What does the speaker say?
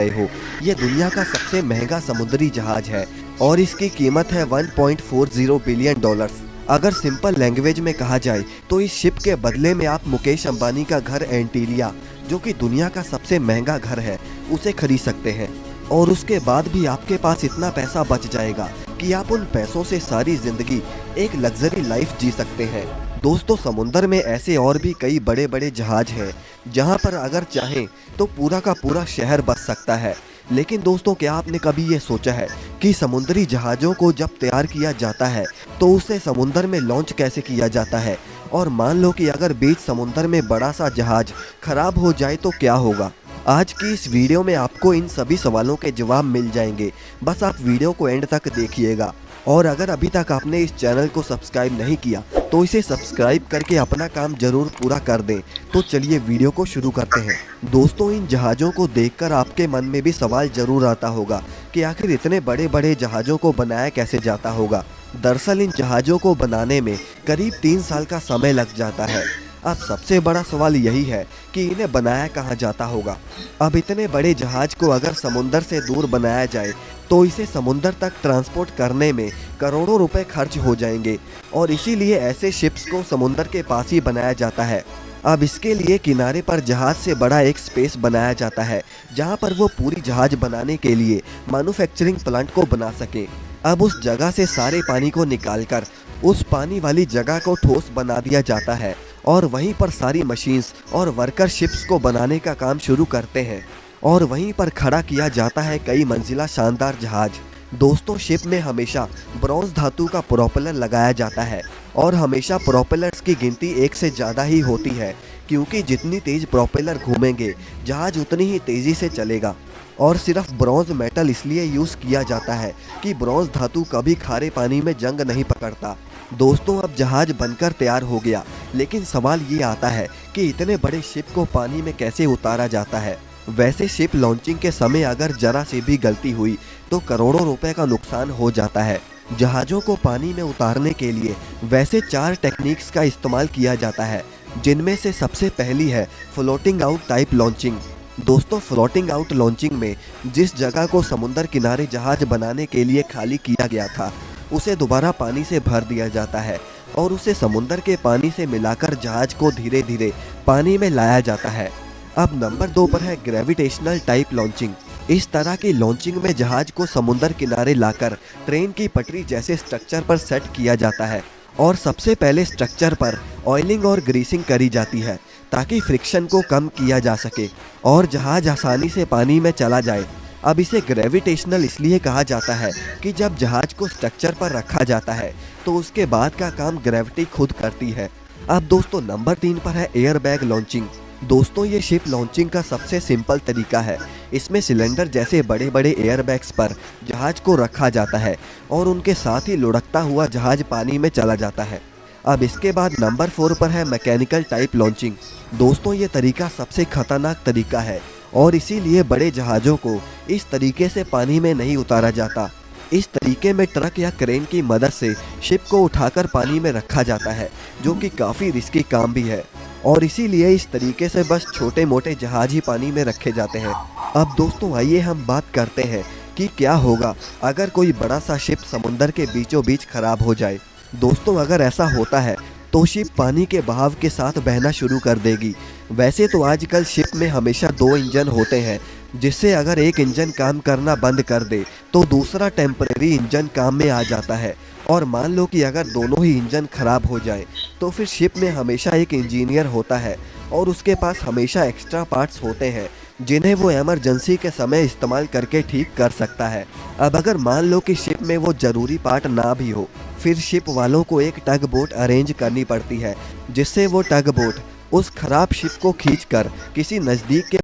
रहे हो। ये दुनिया का सबसे महंगा समुद्री जहाज है और इसकी कीमत है 1.40 बिलियन डॉलर्स। अगर सिंपल लैंग्वेज में कहा जाए तो इस शिप के बदले में आप मुकेश अंबानी का घर एंटीलिया, जो कि दुनिया का सबसे महंगा घर है, उसे खरीद सकते हैं। और उसके बाद भी आपके पास इतना पैसा बच जाएगा कि आप उन पैसों से सारी जिंदगी एक लग्जरी लाइफ जी सकते हैं। दोस्तों, समुंदर में ऐसे और भी कई बड़े बड़े जहाज हैं जहां पर अगर चाहें तो पूरा का पूरा शहर बस सकता है। लेकिन दोस्तों, क्या आपने कभी ये सोचा है कि समुद्री जहाज़ों को जब तैयार किया जाता है तो उसे समुंदर में लॉन्च कैसे किया जाता है? और मान लो कि अगर बीच समुंदर में बड़ा सा जहाज खराब हो जाए तो क्या होगा? आज की इस वीडियो में आपको इन सभी सवालों के जवाब मिल जाएंगे। बस आप वीडियो को एंड तक देखिएगा। और अगर अभी तक आपने इस चैनल को सब्सक्राइब नहीं किया तो इसे सब्सक्राइब करके अपना काम जरूर पूरा कर दें। तो चलिए वीडियो को शुरू करते हैं। दोस्तों, इन जहाज़ों को देखकर आपके मन में भी सवाल जरूर आता होगा कि आखिर इतने बड़े बड़े जहाज़ों को बनाया कैसे जाता होगा। दरअसल इन जहाज़ों को बनाने में करीब 3 साल का समय लग जाता है। अब सबसे बड़ा सवाल यही है कि इन्हें बनाया कहाँ जाता होगा। अब इतने बड़े जहाज को अगर समुंदर से दूर बनाया जाए तो इसे समुंदर तक ट्रांसपोर्ट करने में करोड़ों रुपए खर्च हो जाएंगे और इसीलिए ऐसे शिप्स को समुंदर के पास ही बनाया जाता है। अब इसके लिए किनारे पर जहाज से बड़ा एक स्पेस बनाया जाता है जहां पर वो पूरी जहाज बनाने के लिए मैन्युफैक्चरिंग प्लांट को बना सके। अब उस जगह से सारे पानी को निकालकर उस पानी वाली जगह को ठोस बना दिया जाता है और वहीं पर सारी मशीन्स और वर्कर शिप्स को बनाने का काम शुरू करते हैं और वहीं पर खड़ा किया जाता है कई मंजिला शानदार जहाज। दोस्तों, शिप में हमेशा ब्रॉन्ज धातु का प्रोपेलर लगाया जाता है और हमेशा प्रोपेलर्स की गिनती एक से ज़्यादा ही होती है, क्योंकि जितनी तेज प्रोपेलर घूमेंगे जहाज उतनी ही तेज़ी से चलेगा। और सिर्फ ब्रॉन्ज मेटल इसलिए यूज़ किया जाता है कि ब्रॉन्ज धातु कभी खारे पानी में जंग नहीं पकड़ता। दोस्तों, अब जहाज बनकर तैयार हो गया, लेकिन सवाल ये आता है कि इतने बड़े शिप को पानी में कैसे उतारा जाता है। वैसे शिप लॉन्चिंग के समय अगर जरा सी भी गलती हुई तो करोड़ों रुपए का नुकसान हो जाता है। जहाज़ों को पानी में उतारने के लिए वैसे 4 टेक्निक्स का इस्तेमाल किया जाता है, जिनमें से सबसे पहली है फ्लोटिंग आउट टाइप लॉन्चिंग। दोस्तों, फ्लोटिंग आउट लॉन्चिंग में जिस जगह को समुंदर किनारे जहाज बनाने के लिए खाली किया गया था उसे दोबारा पानी से भर दिया जाता है और उसे समुंदर के पानी से मिलाकर जहाज को धीरे धीरे पानी में लाया जाता है। अब नंबर 2 पर है ग्रेविटेशनल टाइप लॉन्चिंग। इस तरह की लॉन्चिंग में जहाज को समुंदर किनारे लाकर ट्रेन की पटरी जैसे स्ट्रक्चर पर सेट किया जाता है और सबसे पहले स्ट्रक्चर पर ऑयलिंग और ग्रीसिंग करी जाती है ताकि फ्रिक्शन को कम किया जा सके और जहाज आसानी से पानी में चला जाए। अब इसे ग्रेविटेशनल इसलिए कहा जाता है कि जब जहाज को स्ट्रक्चर पर रखा जाता है तो उसके बाद का काम ग्रेविटी खुद करती है। अब दोस्तों, नंबर 3 पर है एयर बैग लॉन्चिंग। दोस्तों, ये शिप लॉन्चिंग का सबसे सिंपल तरीका है। इसमें सिलेंडर जैसे बड़े बड़े एयर बैग्स पर जहाज को रखा जाता है और उनके साथ ही लुढ़कता हुआ जहाज पानी में चला जाता है। अब इसके बाद नंबर 4 पर है मैकेनिकल टाइप लॉन्चिंग। दोस्तों, ये तरीका सबसे खतरनाक तरीका है और इसीलिए बड़े जहाज़ों को इस तरीके से पानी में नहीं उतारा जाता। इस तरीके में ट्रक या क्रेन की मदद से शिप को उठाकर पानी में रखा जाता है, जो कि काफ़ी रिस्की काम भी है और इसीलिए इस तरीके से बस छोटे मोटे जहाज ही पानी में रखे जाते हैं। अब दोस्तों, आइए हम बात करते हैं कि क्या होगा अगर कोई बड़ा सा शिप समुंदर के बीचों बीच खराब हो जाए। दोस्तों, अगर ऐसा होता है तो शिप पानी के बहाव के साथ बहना शुरू कर देगी। वैसे तो आजकल शिप में हमेशा 2 इंजन होते हैं, जिससे अगर एक इंजन काम करना बंद कर दे तो दूसरा टेम्परेरी इंजन काम में आ जाता है। और मान लो कि अगर दोनों ही इंजन खराब हो जाए तो फिर शिप में हमेशा एक इंजीनियर होता है और उसके पास हमेशा एक्स्ट्रा पार्ट्स होते हैं जिन्हें वो इमरजेंसी के समय इस्तेमाल करके ठीक कर सकता है। अब अगर मान लो कि शिप में वो ज़रूरी पार्ट ना भी हो, फिर शिप वालों को एक टग बोट अरेंज करनी पड़ती है, जिससे वो टग बोट उस खराब शिप को खींचकर किसी नज़दीक के